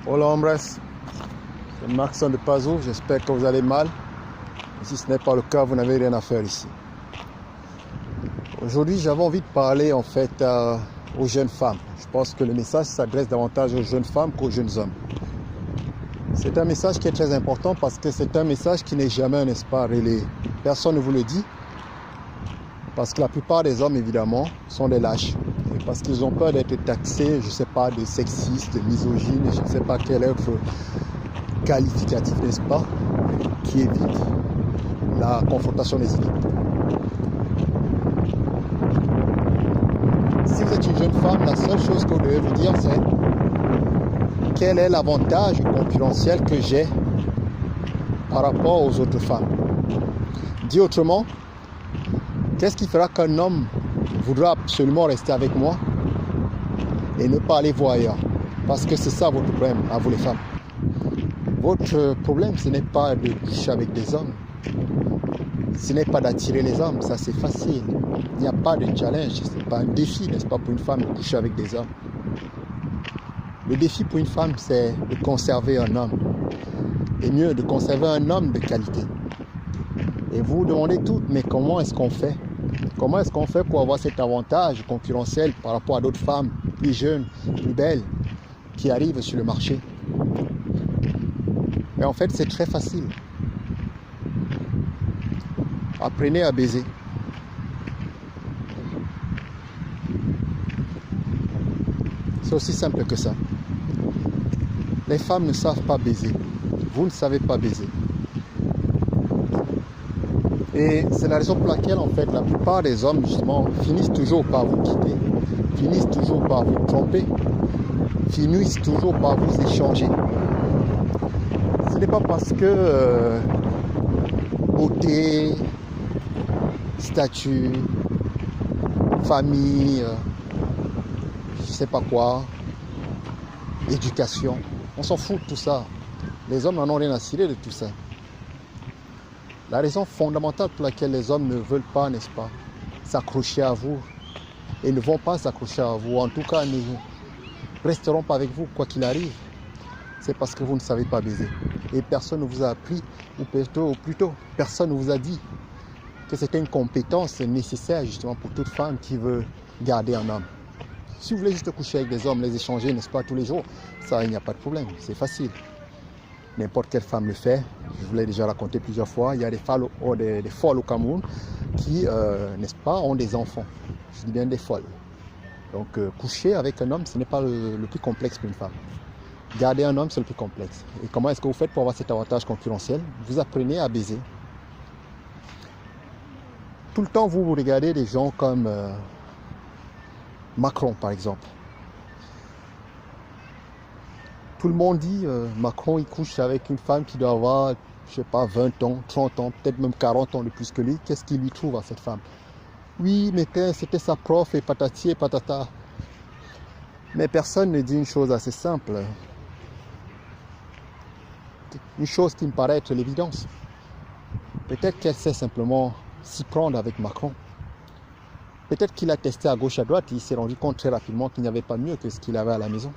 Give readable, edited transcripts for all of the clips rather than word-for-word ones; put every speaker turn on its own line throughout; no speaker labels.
Hola hombres, c'est Maxon de Pazou, j'espère que vous allez mal. Et si ce n'est pas le cas, vous n'avez rien à faire ici. Aujourd'hui, j'avais envie de parler en fait aux jeunes femmes. Je pense que le message s'adresse davantage aux jeunes femmes qu'aux jeunes hommes. C'est un message qui est très important parce que c'est un message qui n'est jamais, n'est-ce pas, relayé. Personne ne vous le dit. Parce que la plupart des hommes, évidemment, sont des lâches. Et parce qu'ils ont peur d'être taxés, je ne sais pas, de sexistes, de misogynes, je ne sais pas quel autre qualificatif, n'est-ce pas, qui évite la confrontation des idées. Si vous êtes une jeune femme, la seule chose que vous devez vous dire, c'est quel est l'avantage concurrentiel que j'ai par rapport aux autres femmes. Dit autrement, qu'est-ce qui fera qu'un homme voudra absolument rester avec moi et ne pas aller voir ailleurs? Parce que c'est ça votre problème, à vous les femmes. Votre problème, ce n'est pas de coucher avec des hommes. Ce n'est pas d'attirer les hommes, ça c'est facile. Il n'y a pas de challenge, ce n'est pas un défi, n'est-ce pas, pour une femme de coucher avec des hommes. Le défi pour une femme, c'est de conserver un homme. Et mieux, de conserver un homme de qualité. Et vous vous demandez toutes, mais comment est-ce qu'on fait? Comment est-ce qu'on fait pour avoir cet avantage concurrentiel par rapport à d'autres femmes plus jeunes, plus belles, qui arrivent sur le marché? Mais en fait, c'est très facile. Apprenez à baiser. C'est aussi simple que ça. Les femmes ne savent pas baiser. Vous ne savez pas baiser. Et c'est la raison pour laquelle, en fait, la plupart des hommes, justement, finissent toujours par vous quitter, finissent toujours par vous tromper, finissent toujours par vous échanger. Ce n'est pas parce que beauté, statut, famille, je sais pas quoi, éducation, on s'en fout de tout ça. Les hommes n'en ont rien à cirer de tout ça. La raison fondamentale pour laquelle les hommes ne veulent pas, n'est-ce pas, s'accrocher à vous et ne vont pas s'accrocher à vous, en tout cas ne resteront pas avec vous quoi qu'il arrive, c'est parce que vous ne savez pas baiser. Et personne ne vous a appris, ou plutôt personne ne vous a dit que c'était une compétence nécessaire justement pour toute femme qui veut garder un homme. Si vous voulez juste coucher avec des hommes, les échanger, n'est-ce pas, tous les jours, ça, il n'y a pas de problème, c'est facile. N'importe quelle femme le fait, je vous l'ai déjà raconté plusieurs fois, il y a des folles au Cameroun qui, n'est-ce pas, ont des enfants. Je dis bien des folles. Donc coucher avec un homme, ce n'est pas le plus complexe pour une femme. Garder un homme, c'est le plus complexe. Et comment est-ce que vous faites pour avoir cet avantage concurrentiel? Vous apprenez à baiser. Tout le temps, vous regardez des gens comme Macron, par exemple. Tout le monde dit Macron, il couche avec une femme qui doit avoir, je sais pas, 20 ans, 30 ans, peut-être même 40 ans de plus que lui. Qu'est-ce qu'il lui trouve à cette femme? Oui, mais c'était sa prof et patati et patata. Mais personne ne dit une chose assez simple. Une chose qui me paraît être l'évidence. Peut-être qu'elle sait simplement s'y prendre avec Macron. Peut-être qu'il a testé à gauche à droite et il s'est rendu compte très rapidement qu'il n'y avait pas mieux que ce qu'il avait à la maison.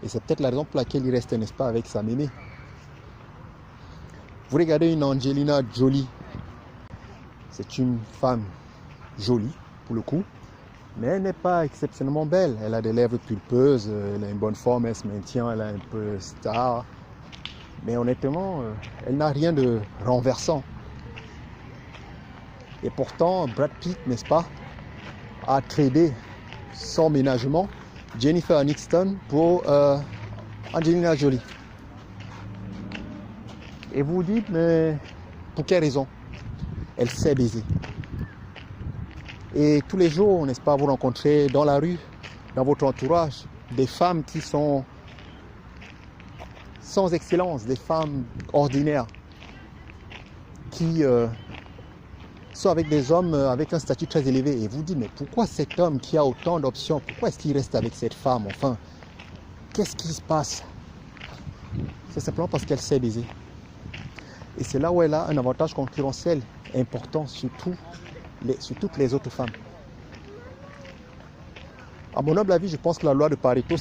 Et c'est peut-être la raison pour laquelle il reste, n'est-ce pas, avec sa mémé. Vous regardez une Angelina Jolie. C'est une femme jolie, pour le coup. Mais elle n'est pas exceptionnellement belle. Elle a des lèvres pulpeuses, elle a une bonne forme, elle se maintient, elle est un peu star. Mais honnêtement, elle n'a rien de renversant. Et pourtant, Brad Pitt, n'est-ce pas, a tradé son ménagement Jennifer Aniston pour Angelina Jolie. Et vous vous dites, mais pour quelle raison? Elle sait baiser. Et tous les jours, n'est-ce pas, vous rencontrez dans la rue, dans votre entourage, des femmes qui sont sans excellence, des femmes ordinaires, qui sont avec des hommes avec un statut très élevé. Et vous dites, mais pourquoi cet homme qui a autant d'options, pourquoi est-ce qu'il reste avec cette femme? Enfin, qu'est-ce qui se passe? C'est simplement parce qu'elle sait baiser. Et c'est là où elle a un avantage concurrentiel important sur toutes les autres femmes. À mon humble avis, je pense que la loi de Pareto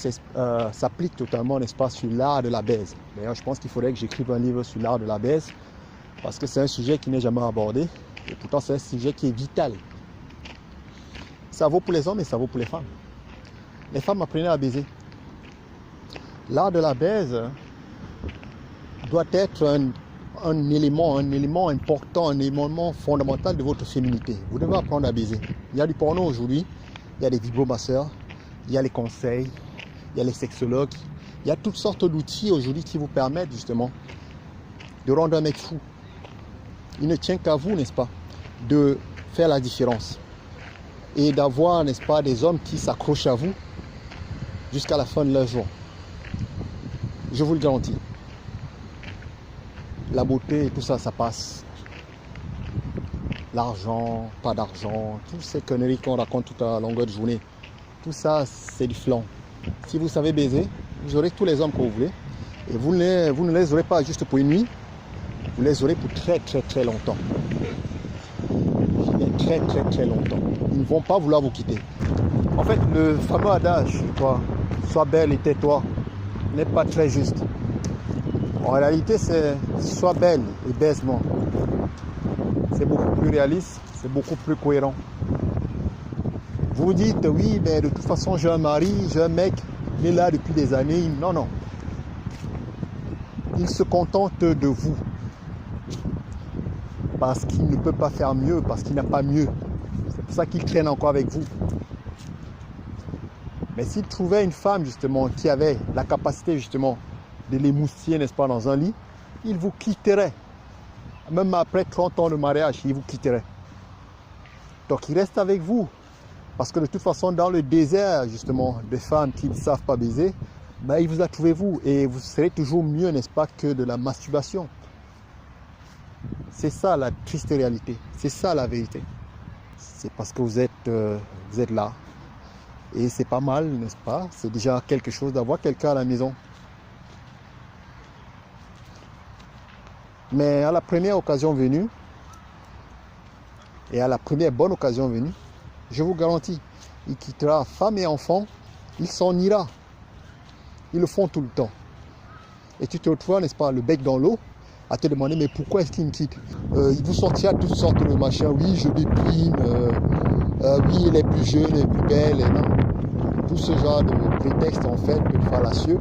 s'applique totalement, n'est-ce pas, sur l'art de la baise. D'ailleurs, je pense qu'il faudrait que j'écrive un livre sur l'art de la baise parce que c'est un sujet qui n'est jamais abordé et pourtant c'est un sujet qui est vital. Ça vaut pour les hommes et ça vaut pour les femmes. Les femmes, apprenez à baiser. L'art de la baise doit être un élément important, un élément fondamental de votre féminité. Vous devez apprendre à baiser. Il y a du porno aujourd'hui, il y a des vibromasseurs, il y a les conseils, il y a les sexologues, il y a toutes sortes d'outils aujourd'hui qui vous permettent justement de rendre un mec fou. Il ne tient qu'à vous, n'est-ce pas, de faire la différence et d'avoir, n'est-ce pas, des hommes qui s'accrochent à vous jusqu'à la fin de leur jour. Je vous le garantis. La beauté et tout ça, ça passe. L'argent, pas d'argent, toutes ces conneries qu'on raconte toute la longueur de journée. Tout ça, c'est du flan. Si vous savez baiser, vous aurez tous les hommes que vous voulez. Et vous ne les aurez pas juste pour une nuit. Vous les aurez pour très très très longtemps. Très très très longtemps. Ils ne vont pas vouloir vous quitter. En fait, le fameux adage, quoi, sois belle et tais-toi, n'est pas très juste. En réalité, c'est sois belle et baise-moi. C'est beaucoup plus réaliste, c'est beaucoup plus cohérent. Vous vous dites, oui, mais de toute façon, j'ai un mari, j'ai un mec, il est là depuis des années. Non, non. Il se contente de vous. Parce qu'il ne peut pas faire mieux, parce qu'il n'a pas mieux. C'est pour ça qu'il traîne encore avec vous. Mais s'il trouvait une femme, justement, qui avait la capacité, justement, de l'émoustiller, n'est-ce pas, dans un lit, il vous quitterait. Même après 30 ans de mariage, il vous quitterait. Donc, il reste avec vous. Parce que de toute façon, dans le désert, justement, des femmes qui ne savent pas baiser, ben, il vous a trouvé vous. Et vous serez toujours mieux, n'est-ce pas, que de la masturbation. C'est ça la triste réalité. C'est ça la vérité. C'est parce que vous êtes là. Et c'est pas mal, n'est-ce pas? C'est déjà quelque chose d'avoir quelqu'un à la maison. Mais à la première occasion venue, et à la première bonne occasion venue, je vous garantis, il quittera femme et enfant, il s'en ira. Ils le font tout le temps. Et tu te retrouves, n'est-ce pas, le bec dans l'eau, à te demander, mais pourquoi est-ce qu'il me quitte? Il vous sortira toutes sortes de machins. Oui, je déprime. Oui, elle est plus jeune, elle est plus belle. Et non. Tout ce genre de prétextes, en fait, fallacieux,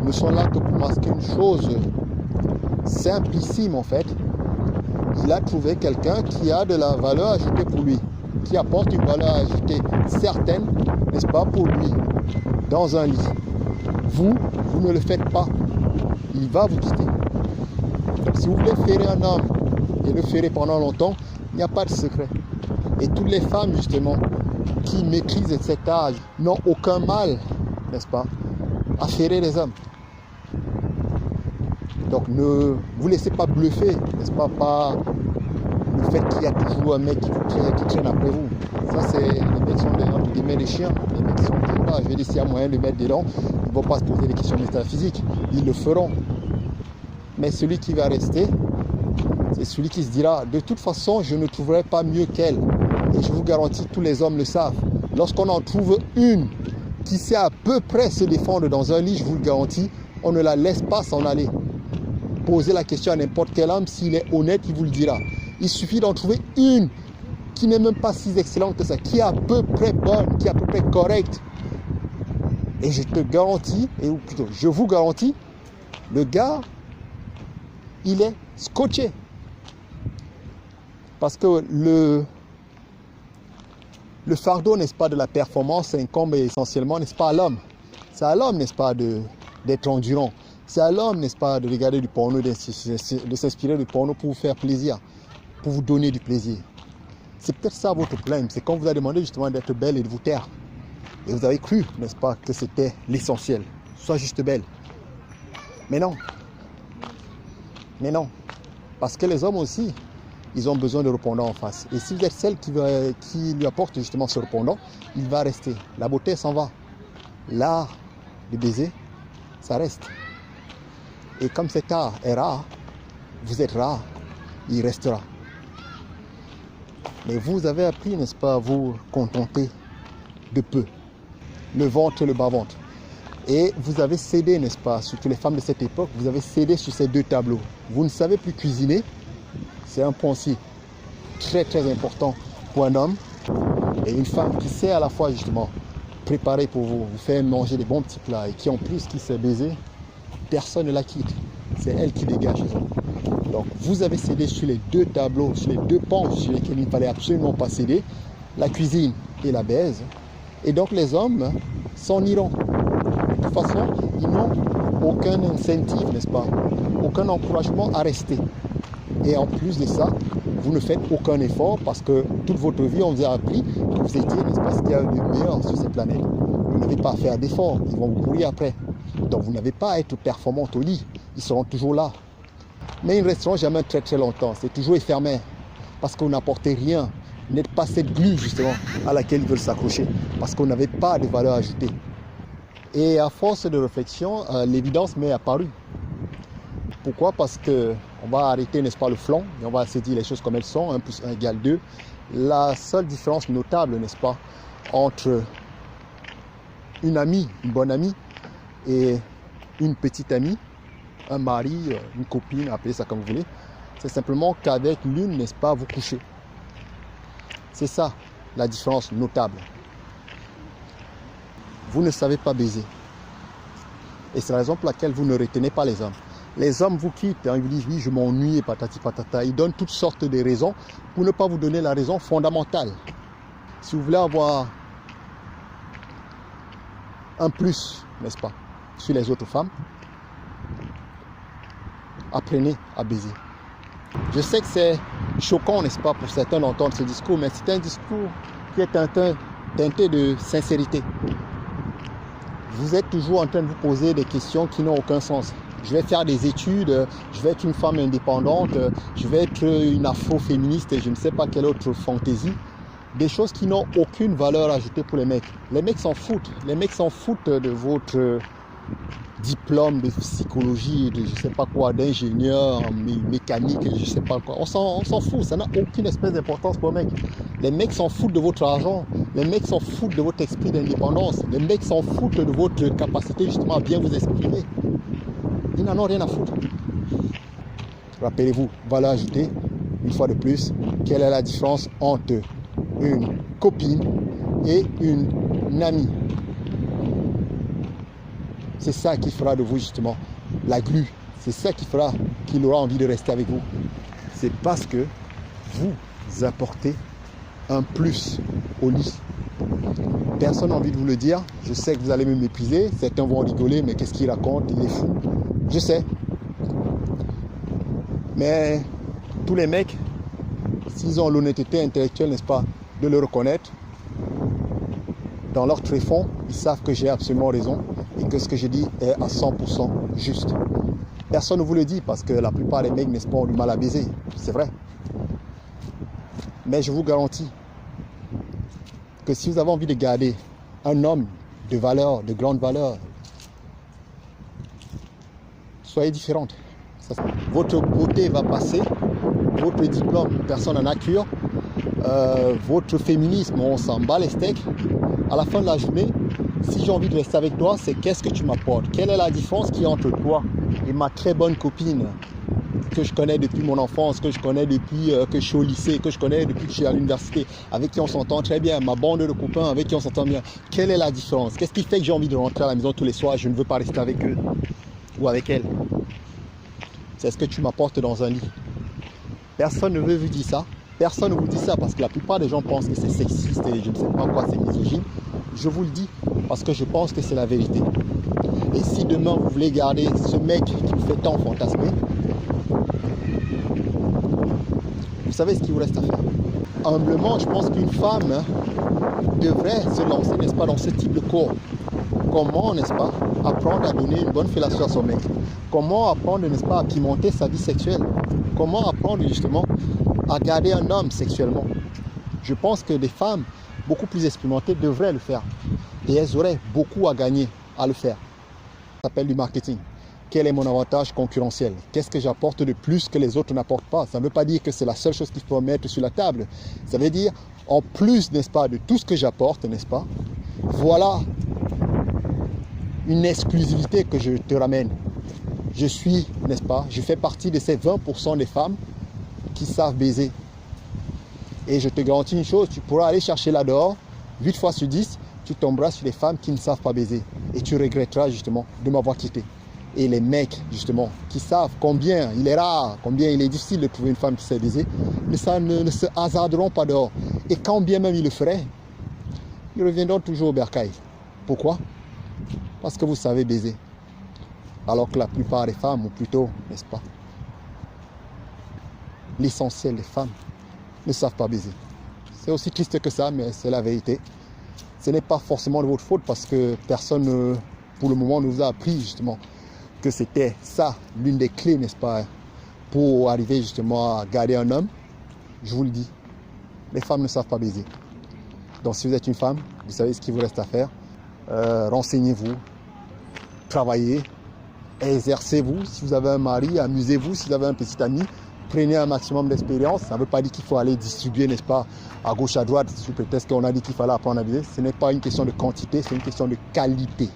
ne sont là que pour masquer une chose simplissime, en fait. Il a trouvé quelqu'un qui a de la valeur ajoutée pour lui, qui apporte une valeur ajoutée certaine, n'est-ce pas, pour lui, dans un lit. Vous ne le faites pas. Il va vous quitter. Si vous voulez ferrer un homme et le ferrer pendant longtemps, il n'y a pas de secret. Et toutes les femmes, justement, qui maîtrisent cet âge n'ont aucun mal, n'est-ce pas, à ferrer les hommes. Donc ne vous laissez pas bluffer, n'est-ce pas, par le fait qu'il y a toujours un mec qui traîne après vous. Ça, c'est les mecs sont des chiens. Les mecs sont pas. Je vais dire, s'il y a moyen de mettre dedans, ils ne vont pas se poser des questions métaphysiques. Ils le feront. Mais celui qui va rester, c'est celui qui se dira, de toute façon, je ne trouverai pas mieux qu'elle. Et je vous garantis, tous les hommes le savent. Lorsqu'on en trouve une qui sait à peu près se défendre dans un lit, je vous le garantis, on ne la laisse pas s'en aller. Posez la question à n'importe quel homme, s'il est honnête, il vous le dira. Il suffit d'en trouver une qui n'est même pas si excellente que ça, qui est à peu près bonne, qui est à peu près correcte. Et je te garantis, ou plutôt, je vous garantis, le gars, il est scotché. Parce que le fardeau, n'est-ce pas, de la performance incombe essentiellement, n'est-ce pas, à l'homme. C'est à l'homme, n'est-ce pas, d'être endurant. C'est à l'homme, n'est-ce pas, de regarder du porno, de s'inspirer du porno pour vous faire plaisir, pour vous donner du plaisir. C'est peut-être ça votre problème. C'est quand vous a demandé justement d'être belle et de vous taire. Et vous avez cru, n'est-ce pas, que c'était l'essentiel. Sois juste belle. Mais non. Mais non. Parce que les hommes aussi, ils ont besoin de répondants en face. Et si vous êtes celle qui lui apporte justement ce répondant, il va rester. La beauté s'en va. L'art de baiser, ça reste. Et comme cet art est rare, vous êtes rare, il restera. Mais vous avez appris, n'est-ce pas, à vous contenter de peu. le ventre et le bas-ventre. Et vous avez cédé, n'est-ce pas, surtout les femmes de cette époque, vous avez cédé sur ces deux tableaux. Vous ne savez plus cuisiner, c'est un point aussi très très important pour un homme. Et une femme qui sait à la fois justement préparer pour vous, vous faire manger des bons petits plats et qui en plus qui sait baiser, personne ne la quitte. C'est elle qui dégage les hommes. Donc vous avez cédé sur les deux tableaux, sur les deux pans sur lesquels il ne fallait absolument pas céder, la cuisine et la baise. Et donc les hommes s'en iront. De toute façon, ils n'ont aucun incentive, n'est-ce pas? Aucun encouragement à rester. Et en plus de ça, vous ne faites aucun effort parce que toute votre vie, on vous a appris que vous étiez, n'est-ce pas, ce qu'il y a de meilleur sur cette planète. Vous n'avez pas à faire d'efforts, ils vont vous courir après. Donc vous n'avez pas à être performante au lit, ils seront toujours là. Mais ils ne resteront jamais très très longtemps, c'est toujours éphémère parce que vous n'apportez rien. Vous n'êtes pas cette glue justement à laquelle ils veulent s'accrocher parce qu'on n'avait pas de valeur ajoutée. Et à force de réflexion, l'évidence m'est apparue. Pourquoi? Parce qu'on va arrêter, n'est-ce pas, le flanc et on va se dire les choses comme elles sont, 1 + 1 = 2. La seule différence notable, n'est-ce pas, entre une amie, une bonne amie, et une petite amie, un mari, une copine, appelez ça comme vous voulez, c'est simplement qu'avec l'une, n'est-ce pas, vous couchez. C'est ça la différence notable. Vous ne savez pas baiser. Et c'est la raison pour laquelle vous ne retenez pas les hommes. Les hommes vous quittent, hein, ils vous disent oui, je m'ennuie et patati patata. Ils donnent toutes sortes de raisons pour ne pas vous donner la raison fondamentale. Si vous voulez avoir un plus, n'est-ce pas, sur les autres femmes, apprenez à baiser. Je sais que c'est choquant, n'est-ce pas, pour certains d'entendre ce discours, mais c'est un discours qui est teinté de sincérité. Vous êtes toujours en train de vous poser des questions qui n'ont aucun sens. Je vais faire des études, je vais être une femme indépendante, je vais être une afro-féministe et je ne sais pas quelle autre fantaisie. Des choses qui n'ont aucune valeur ajoutée pour les mecs. Les mecs s'en foutent. Les mecs s'en foutent de votre diplôme de psychologie, de je ne sais pas quoi, d'ingénieur en mécanique, je ne sais pas quoi. On s'en fout, ça n'a aucune espèce d'importance pour les mecs. Les mecs s'en foutent de votre argent, les mecs s'en foutent de votre esprit d'indépendance, les mecs s'en foutent de votre capacité justement à bien vous exprimer. Ils n'en ont rien à foutre. Rappelez-vous, valeur ajoutée, une fois de plus, quelle est la différence entre une copine et une amie? C'est ça qui fera de vous justement la glue. C'est ça qui fera qu'il aura envie de rester avec vous. C'est parce que vous apportez un plus au lit. Personne n'a envie de vous le dire. Je sais que vous allez me mépriser. Certains vont rigoler, mais qu'est-ce qu'il raconte? Il est fou. Je sais. Mais tous les mecs, s'ils ont l'honnêteté intellectuelle, n'est-ce pas, de le reconnaître, dans leur tréfonds, ils savent que j'ai absolument raison et que ce que je dis est à 100% juste. Personne ne vous le dit parce que la plupart des mecs, n'est-ce pas, ont du mal à baiser. C'est vrai. Mais je vous garantis que si vous avez envie de garder un homme de valeur, de grande valeur, soyez différente. Votre beauté va passer, votre diplôme, personne n'en a cure, votre féminisme, on s'en bat les steaks. À la fin de la journée, si j'ai envie de rester avec toi, c'est qu'est-ce que tu m'apportes? Quelle est la différence qu'il y a entre toi et ma très bonne copine que je connais depuis mon enfance, que je connais depuis que je suis au lycée, que je connais depuis que je suis à l'université, avec qui on s'entend très bien, ma bande de copains avec qui on s'entend bien. Quelle est la différence? Qu'est-ce qui fait que j'ai envie de rentrer à la maison tous les soirs et je ne veux pas rester avec eux ou avec elle? C'est ce que tu m'apportes dans un lit. Personne ne veut vous dire ça. Personne ne vous dit ça parce que la plupart des gens pensent que c'est sexiste et je ne sais pas quoi, c'est misogyne. Je vous le dis parce que je pense que c'est la vérité. Et si demain vous voulez garder ce mec qui vous fait tant fantasmer, vous savez ce qu'il vous reste à faire. Humblement, je pense qu'une femme devrait se lancer, n'est-ce pas, dans ce type de cours. Comment, n'est-ce pas, apprendre à donner une bonne fellation à son mec? Comment apprendre, n'est-ce pas, à pimenter sa vie sexuelle? Comment apprendre justement à garder un homme sexuellement? Je pense que des femmes beaucoup plus expérimentées devraient le faire. Et elles auraient beaucoup à gagner à le faire. Ça s'appelle du marketing. Quel est mon avantage concurrentiel? Qu'est-ce que j'apporte de plus que les autres n'apportent pas? Ça ne veut pas dire que c'est la seule chose qu'il faut mettre sur la table. Ça veut dire, en plus, n'est-ce pas, de tout ce que j'apporte, n'est-ce pas, voilà une exclusivité que je te ramène. Je suis, n'est-ce pas, je fais partie de ces 20% des femmes qui savent baiser. Et je te garantis une chose, tu pourras aller chercher là dehors, 8 fois sur 10, tu tomberas sur des femmes qui ne savent pas baiser. Et tu regretteras justement de m'avoir quitté. Et les mecs, justement, qui savent combien il est rare, combien il est difficile de trouver une femme qui sait baiser, ne se hasarderont pas dehors. Et quand bien même ils le feraient, ils reviendront toujours au bercail. Pourquoi? Parce que vous savez baiser. Alors que la plupart des femmes, ou plutôt, n'est-ce pas, l'essentiel des femmes ne savent pas baiser. C'est aussi triste que ça, mais c'est la vérité. Ce n'est pas forcément de votre faute parce que personne, pour le moment, ne vous a appris justement que c'était ça, l'une des clés, n'est-ce pas, pour arriver justement à garder un homme. Je vous le dis, les femmes ne savent pas baiser. Donc si vous êtes une femme, vous savez ce qu'il vous reste à faire. Renseignez-vous, travaillez, exercez-vous. Si vous avez un mari, amusez-vous. Si vous avez un petit ami, prenez un maximum d'expérience. Ça ne veut pas dire qu'il faut aller distribuer, n'est-ce pas, à gauche, à droite, sous prétexte qu'on a dit qu'il fallait apprendre à baiser. Ce n'est pas une question de quantité, c'est une question de qualité.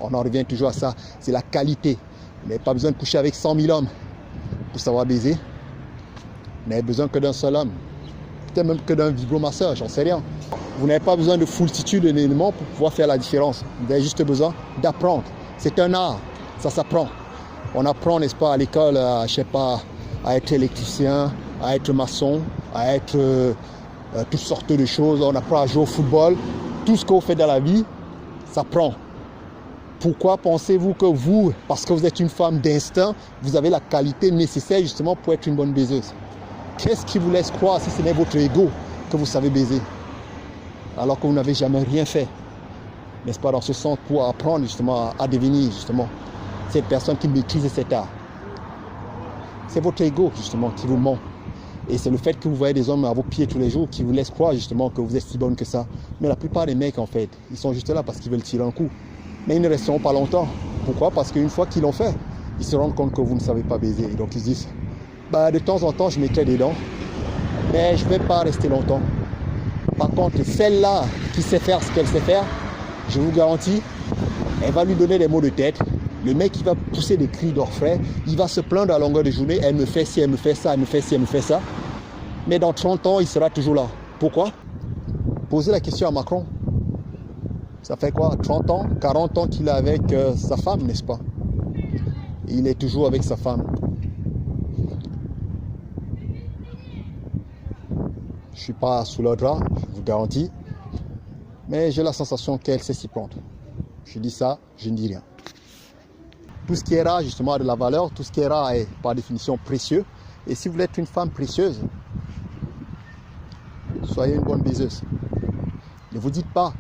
On en revient toujours à ça, c'est la qualité. Vous n'avez pas besoin de coucher avec 100 000 hommes pour savoir baiser. Vous n'avez besoin que d'un seul homme. Peut-être même que d'un vibromasseur, j'en sais rien. Vous n'avez pas besoin de foultitude d'éléments pour pouvoir faire la différence. Vous avez juste besoin d'apprendre. C'est un art, ça s'apprend. On apprend, n'est-ce pas, à l'école, je ne sais pas, à être électricien, à être maçon, à être toutes sortes de choses. On apprend à jouer au football. Tout ce que vous faites dans la vie, ça prend. Pourquoi pensez-vous que vous, parce que vous êtes une femme d'instinct, vous avez la qualité nécessaire justement pour être une bonne baiseuse? Qu'est-ce qui vous laisse croire, si ce n'est votre ego, que vous savez baiser? Alors que vous n'avez jamais rien fait, n'est-ce pas, dans ce sens, pour apprendre justement à devenir justement cette personne qui maîtrise cet art. C'est votre ego justement qui vous ment. Et c'est le fait que vous voyez des hommes à vos pieds tous les jours qui vous laissent croire justement que vous êtes si bonne que ça. Mais la plupart des mecs en fait, ils sont juste là parce qu'ils veulent tirer un coup. Mais ils ne resteront pas longtemps. Pourquoi? Parce qu'une fois qu'ils l'ont fait, ils se rendent compte que vous ne savez pas baiser. Et donc ils se disent, bah, de temps en temps je mettrai des dents, mais je ne vais pas rester longtemps. Par contre, celle-là qui sait faire ce qu'elle sait faire, je vous garantis, elle va lui donner des maux de tête. Le mec, il va pousser des cris d'orfraie, il va se plaindre à longueur de journée, elle me fait ci, elle me fait ça, elle me fait ci, elle me fait ça. Mais dans 30 ans, il sera toujours là. Pourquoi? Posez la question à Macron. Ça fait quoi? 30 ans, 40 ans qu'il est avec sa femme, n'est-ce pas? Et il est toujours avec sa femme. Je ne suis pas sous leur drap, je vous garantis. Mais j'ai la sensation qu'elle sait s'y prendre. Je dis ça, je ne dis rien. Tout ce qui est rare, justement, a de la valeur. Tout ce qui est rare est, par définition, précieux. Et si vous êtes une femme précieuse, soyez une bonne baiseuse. Ne vous dites pas,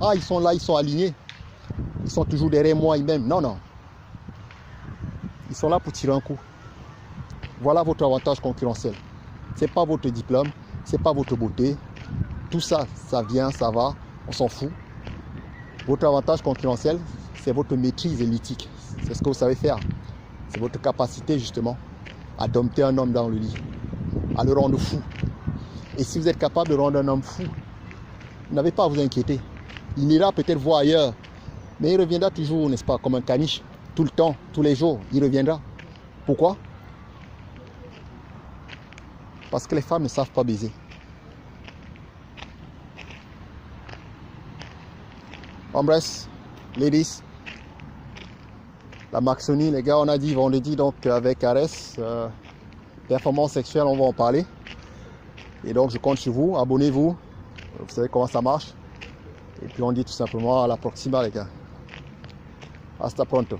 ah, ils sont là, ils sont alignés. Ils sont toujours derrière moi, ils-mêmes. Non, non. Ils sont là pour tirer un coup. Voilà votre avantage concurrentiel. Ce n'est pas votre diplôme, ce n'est pas votre beauté. Tout ça, ça vient, ça va, on s'en fout. Votre avantage concurrentiel, c'est votre maîtrise élitique. C'est ce que vous savez faire. C'est votre capacité, justement, à dompter un homme dans le lit, à le rendre fou. Et si vous êtes capable de rendre un homme fou, vous n'avez pas à vous inquiéter. Il ira peut-être voir ailleurs, mais il reviendra toujours, n'est-ce pas, comme un caniche, tout le temps, tous les jours, il reviendra. Pourquoi? Parce que les femmes ne savent pas baiser. Embrace, ladies. La Maxonie, les gars, on a dit vendredi donc avec Arès, performance sexuelle, on va en parler. Et donc je compte sur vous, abonnez-vous, vous savez comment ça marche. Et puis on dit tout simplement à la proxima les gars. Hasta pronto.